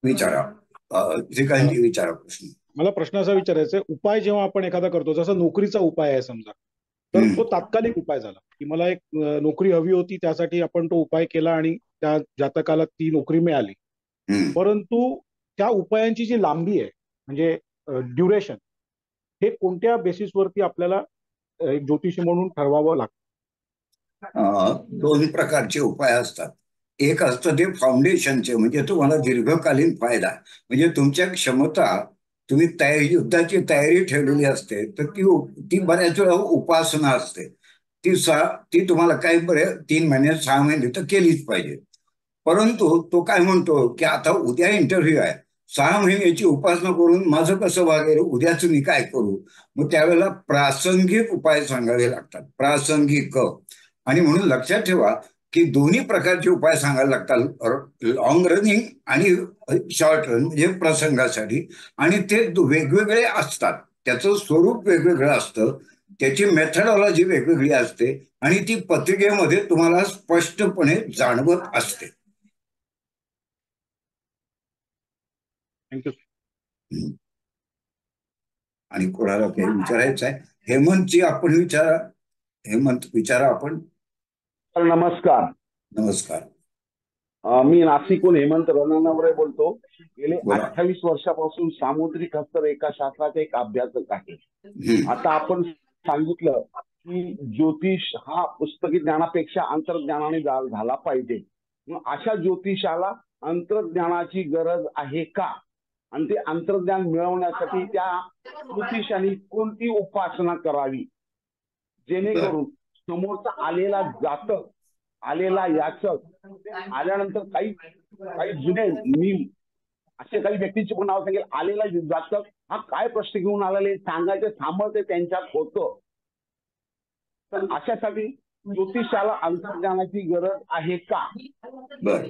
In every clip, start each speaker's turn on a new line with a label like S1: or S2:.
S1: विचारा.
S2: अ,
S1: श्रीकांतजी विचारा प्रश्न.
S2: मला प्रश्न असा विचारायचा आहे, उपाय जेव्हा आपण एखादा करतो, जसा नोकरीचा उपाय आहे समजा, तर तो
S1: हम्म,
S2: तात्कालिक उपाय झाला की मला एक नोकरी हवी होती, त्यासाठी आपण तो उपाय केला आणि त्या जातकाला ती नोकरी मिळाली.
S1: हम्म.
S2: परंतु त्या उपायांची जी लांबी आहे, म्हणजे ड्युरेशन, हे कोणत्या बेसिसवरती आपल्याला एक ज्योतिषी म्हणून ठरवावं लागतं?
S1: दोन प्रकारचे उपाय असतात. एक असतं ते फाउंडेशनचे, म्हणजे तुम्हाला दीर्घकालीन फायदा, म्हणजे तुमच्या क्षमता, तुम्ही युद्धाची तयारी ठेवलेली असते, तर ती बऱ्याच वेळा उपासना असते. ती तुम्हाला काही बरे 3 महिने 6 महिने तर केलीच पाहिजे. परंतु तो काय म्हणतो की आता उद्या इंटरव्ह्यू आहे, 6 महिन्याची उपासना करून माझं कसं वागेल, उद्याच मी काय करू. मग त्यावेळेला प्रासंगिक उपाय सांगावे लागतात, प्रासंगिक. आणि म्हणून लक्षात ठेवा की दोन्ही प्रकारचे उपाय सांगायला लागतात, लॉंग रनिंग आणि शॉर्ट रन, म्हणजे प्रसंगासाठी. आणि ते वेगवेगळे असतात, त्याचं स्वरूप वेगवेगळं असतं, त्याची मेथडॉलॉजी वेगवेगळी असते, आणि ती पत्रिकेमध्ये तुम्हाला स्पष्टपणे जाणवत असते.
S2: थँक्यू.
S1: हम्म. आणि कोणाला काही विचारायचं आहे? हेमंतजी आपण विचारा. हेमंत विचारा आपण.
S3: सर नमस्कार.
S1: नमस्कार.
S3: मी नाशिकहून हेमंत रणनवरे बोलतो. गेले
S1: बोला.
S3: 28 वर्षापासून सामुद्रिक हस्तरेखाशास्त्राचा एक अभ्यासक आहे.
S1: हम्म.
S3: आता आपण सांगितलं की ज्योतिष हा पुस्तकी ज्ञानापेक्षा अंतर्ज्ञानाने झाला पाहिजे. मग अशा ज्योतिषाला अंतर्ज्ञानाची गरज आहे का? आणि ते अंतर्ज्ञान मिळवण्यासाठी त्या ज्योतिषाने कोणती उपासना करावी,
S1: बर.
S3: जेणेकरून समोरचा आलेला जातक, आलेला याचक, ते आल्यानंतर काही काही जुने नीम असे काही व्यक्तीचे पण नाव सांगेल, आलेला जातक हा काय प्रश्न घेऊन आलेले सांगायचे सामर्थ्य त्यांच्यात होतं. तर अशासाठी ज्योतिषाला अंतर्ज्ञानाची गरज आहे का?
S1: बर.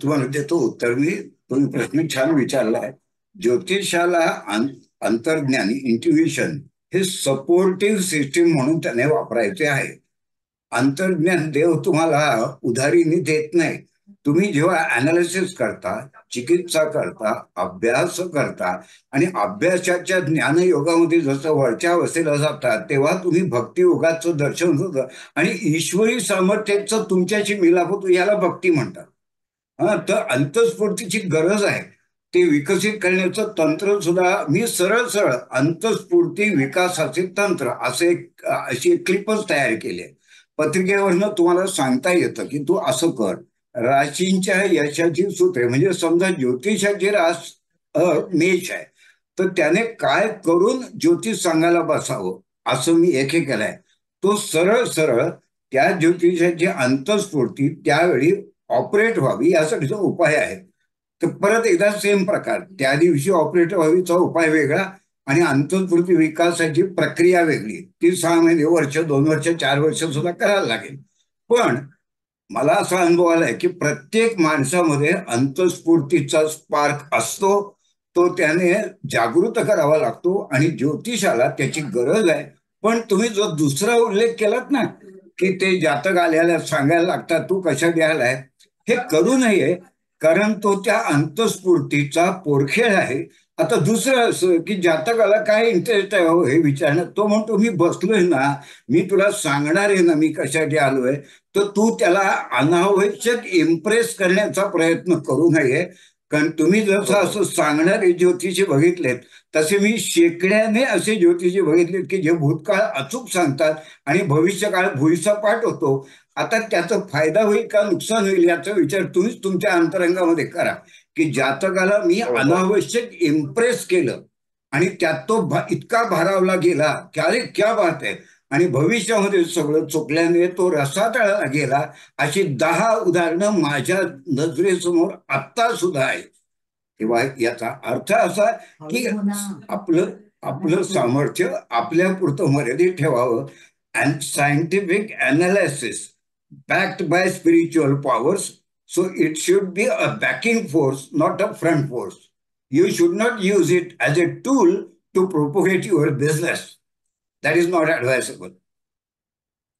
S1: तुम्हाला देतो उत्तर मी. तुम्ही प्रश्न छान विचारलाय. ज्योतिषाला अंतर्ज्ञानी, इंट्युइशन, हे सपोर्टिव्ह सिस्टीम म्हणून त्याने वापरायचे आहे. अंतर्ज्ञान देव तुम्हाला उधारीने देत नाही. तुम्ही जेव्हा अनालिसिस करता, चिकित्सा करता, अभ्यास करता, आणि अभ्यासाच्या ज्ञानयोगामध्ये जसं वरच्या अवस्थेला जातात, तेव्हा तुम्ही भक्तियोगाचं दर्शन होतं आणि ईश्वरी सामर्थ्याचं तुमच्याशी मिलाप होतो, याला भक्ती म्हणतात. हा, तर अंतस्फूर्तीची गरज आहे. ते विकसित करण्याचं तंत्र सुद्धा मी सरळ सरळ अंतस्फूर्ती विकासाचे तंत्र अशी एक क्लिपच तयार केली आहे. पत्रिकेवरनं तुम्हाला सांगता येतं की तू असं कर. राशींच्या यशाची सूत्रे, म्हणजे समजा ज्योतिषाची रास मेष आहे, तर त्याने काय करून ज्योतिष सांगायला बसावं, असं मी एक केलंय. तो सरळ सरळ त्या ज्योतिषाची अंतस्फूर्ती त्यावेळी ऑपरेट व्हावी यासाठीचा उपाय आहे. तर परत एकदा सेम प्रकार, त्या दिवशी ऑपरेट व्हावीचा उपाय वेगळा आणि अंतस्फूर्ती विकासाची प्रक्रिया वेगळी. ती 6 महिने, वर्ष, 2 वर्ष, 4 वर्ष सुद्धा करायला लागेल. पण मला असा अनुभव आलाय की प्रत्येक माणसामध्ये अंतस्फूर्तीचा स्पार्क असतो. तो त्याने जागृत करावा लागतो आणि ज्योतिषाला त्याची गरज आहे. पण तुम्ही जो दुसरा उल्लेख केलात ना, की ते जातक आल्याला सांगायला लागतात तू कशा द्यायलाय, हे करू नये, कारण तो त्या अंतस्फूर्तीचा पोरखेळ आहे. आता दुसरं असं की जातकाला काय इंटरेस्ट आहे हो हे विचारण्यात, तो म्हणतो मी बसलोय ना, मी तुला सांगणार आहे ना मी कशासाठी आलोय, तर तू त्याला अनावश्यक इम्प्रेस करण्याचा प्रयत्न करू नये. कारण तुम्ही जसं असं सांगणारे ज्योतिषी बघितलेत, तसे मी शेकड्याने असे ज्योतिषी बघितलेत की जे भूतकाळ अचूक सांगतात आणि भविष्यकाळ भुईसपाट होतो. आता त्याचा फायदा होईल का नुकसान होईल याचा विचार तुम्हीच तुमच्या अंतरंगामध्ये करा. की जातकाला मी अनावश्यक इम्प्रेस केलं आणि त्यात तो इतका भारावला गेला की अरे क्या बात आहे, आणि भविष्यामध्ये सगळं चुकल्याने तो रसातळाला गेला. अशी 10 उदाहरणं माझ्या नजरेसमोर आत्ता सुद्धा आहे. तेव्हा याचा अर्थ असा की आपलं आपलं सामर्थ्य आपल्यापुरतं मर्यादित ठेवावं. And scientific analysis backed by spiritual powers. So it should be a backing force, not a front force. You should not use it as a tool to propagate your business. That is not advisable.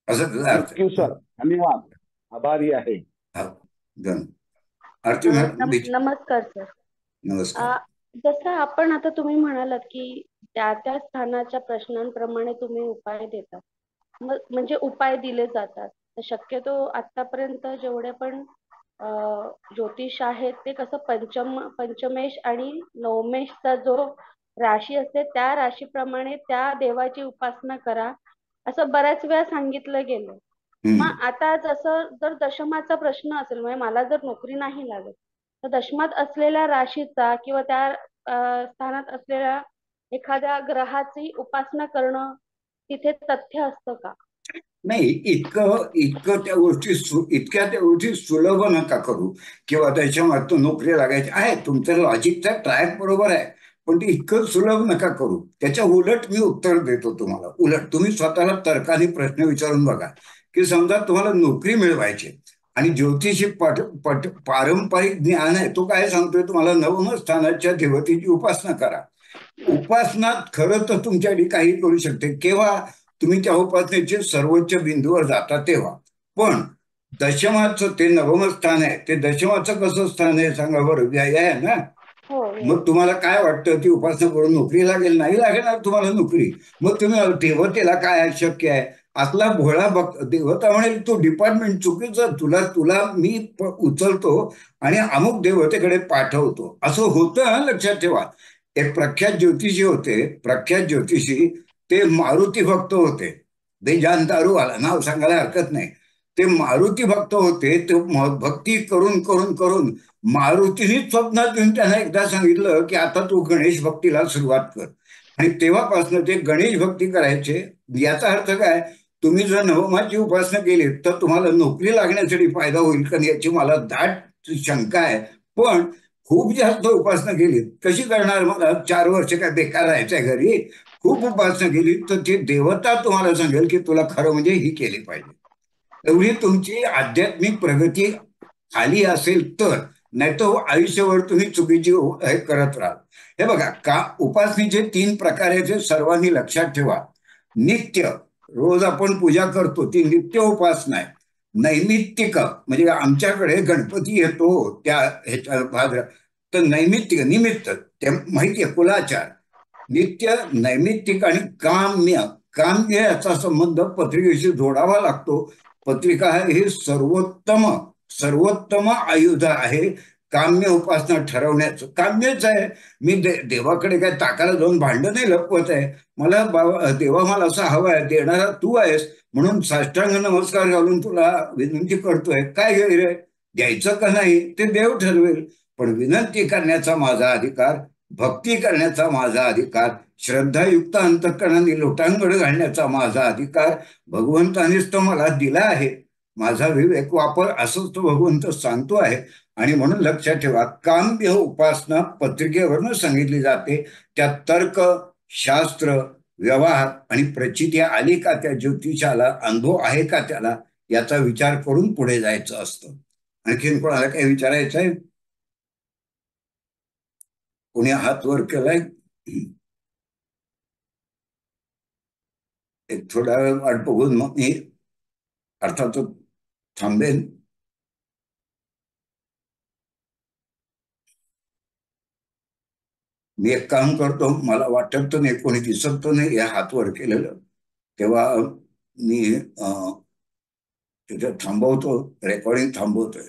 S1: असं तुझा अर्थ
S3: thank you
S1: आहे.
S3: Sir, धन्यवाद, आभारी आहे.
S1: हा, done. आरती madam
S4: नमस्कार sir.
S1: नमस्कार.
S4: जसं आपण आता तुम्ही म्हणालात की त्या त्या स्थानाच्या प्रश्नांप्रमाणे तुम्ही उपाय देतात, म्हणजे उपाय दिले जातात. तर शक्यतो आतापर्यंत जेवढे पण ज्योतिष आहेत ते कसं पंचमेश आणि नवमेशचा जो राशी असते त्या राशीप्रमाणे त्या देवाची उपासना करा असं बऱ्याच वेळा सांगितलं गेलं. मग आता जसं जर दशमाचा प्रश्न असेल, म्हणजे मला जर नोकरी नाही लागत तर दशमात असलेल्या राशीचा किंवा त्या स्थानात असलेल्या एखाद्या ग्रहाची उपासना करणं तिथे तथ्य असतं का?
S1: नाही, इतक्या त्या गोष्टी सुलभ नका करू किंवा त्याच्या नोकरी लागायची आहे. तुमचं लॉजिकचा ट्रॅक बरोबर आहे, पण ते इतकं सुलभ नका करू. त्याच्या उलट मी उत्तर देतो तुम्हाला. उलट तुम्ही स्वतःला तर्काने प्रश्न विचारून बघा की समजा तुम्हाला नोकरी मिळवायची आणि ज्योतिषी पारंपरिक ज्ञान आहे तो काय सांगतोय तुम्हाला, नवम स्थानाच्या देवतेची उपासना करा. उपासना खरं तर तुमच्यासाठी काही करू शकते केव्हा तुम्ही त्या उपासनेचे सर्वोच्च बिंदूवर जाता तेव्हा. पण दशमाचं ते नवम स्थान आहे, ते दशमाचं कसं स्थान आहे सांगा बरं, व्याय आहे ना. मग तुम्हाला काय वाटतं ती उपासना करून नोकरी लागेल? नाही लागणार तुम्हाला नोकरी. मग तुम्ही देवतेला काय शक्य आहे आपला भोळा देवता म्हणेल तो डिपार्टमेंट चुकीचं, तुला मी उचलतो आणि अमुक देवतेकडे पाठवतो. असं होतं, लक्षात ठेवा. एक प्रख्यात ज्योतिषी ते मारुती भक्त होते. बेजान दारूवाला, नाव सांगायला हरकत नाही. ते मारुती भक्त होते. ते भक्ती करून करून करून मारुतीनेच स्वप्नात येऊन त्यांना एकदा सांगितलं की आता तू गणेश भक्तीला सुरुवात कर. आणि तेव्हापासून ते गणेश भक्ती करायचे. याचा अर्थ काय, तुम्ही जर नवमाची उपासना केली तर तुम्हाला नोकरी लागण्यासाठी फायदा होईल का याची मला दाट शंका आहे. पण खूप जास्त उपासना केली कशी करणार? मला 4 वर्ष काय बेकार राहायचंय घरी? खूप उपासना केली तर ती देवता तुम्हाला सांगेल की तुला खरं म्हणजे ही केली पाहिजे. एवढी तुमची आध्यात्मिक प्रगती आली असेल तर, नाही तर आयुष्यभर तुम्ही चुकीची हे करत राहाल. हे बघा, का उपासनेचे 3 प्रकार आहेत हे सर्वांनी लक्षात ठेवा. नित्य, रोज आपण पूजा करतो ती नित्य उपासना आहे. नैमित्तिक म्हणजे आमच्याकडे गणपती येतो त्या ह्याच्या भाद्र, तर निमित्त ते माहितीये, कुलाचार. नित्य, नैमित्तिक आणि काम्य याचा संबंध पत्रिकेशी जोडावा लागतो. पत्रिका हे सर्वोत्तम आयुध आहे काम्य उपासना ठरवण्याचं. काम्यच आहे. मी देवाकडे काय ताकाला जाऊन भांडण नाही लपवत आहे. मला देवा मला असं हवं आहे, देणारा तू आहेस म्हणून साष्टांग नमस्कार घालून तुला विनंती करतोय. काय रे, द्यायचं का नाही ते देव ठरवेल, पण विनंती करण्याचा माझा अधिकार, भक्ती करण्याचा माझा अधिकार, श्रद्धायुक्त अंतःकरणाने लोटांगण घालण्याचा माझा अधिकार भगवंतानेच तो मला दिला आहे. माझा विवेक वापर असंच तो भगवंत सांगतो आहे. आणि म्हणून लक्षात ठेवा, काम्य उपासना पत्रिकेवरनं सांगितली जाते. त्यात तर्क, शास्त्र, व्यवहार आणि प्रचिती आली का त्या ज्योतिषाला, अनुभव आहे का त्याला, याचा विचार करून पुढे जायचं असतं. आणखीन कोणाला काही विचारायचं आहे? कोणी हात वर केलाय? एक थोडा वेळ वाट बघून मग मी अर्थातच थांबेन. मी एक काम करतो, मला वाटत तर नाही, कोणी दिसत तर नाही या हात वर केलेलं, तेव्हा मी तिथे थांबवतो, रेकॉर्डिंग थांबवतोय.